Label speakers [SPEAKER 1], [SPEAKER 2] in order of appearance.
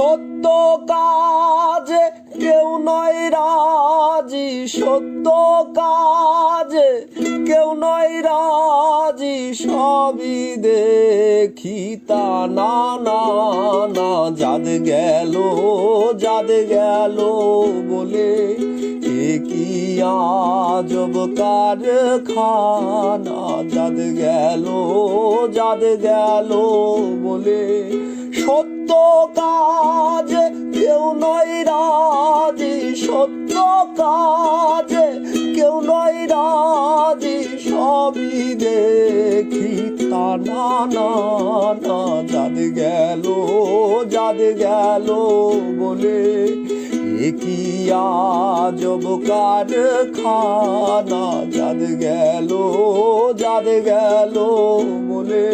[SPEAKER 1] সত্য কাজে কেউ নয় রাজি, সত্য কাজে কেউ নয় রাজি, সবই দেখি তা না না না। যাদ গেল বলে এ কি আজব কারখানা। যাদ গেল বলে সত্য কাজে কেউ নয় রাজি, সত্য কাজে কেউ নয় রাজি, সবই দেখি তা না না না। যাদ গেল বলে এ কি আজব কারখানা। যাদ গেল বলে।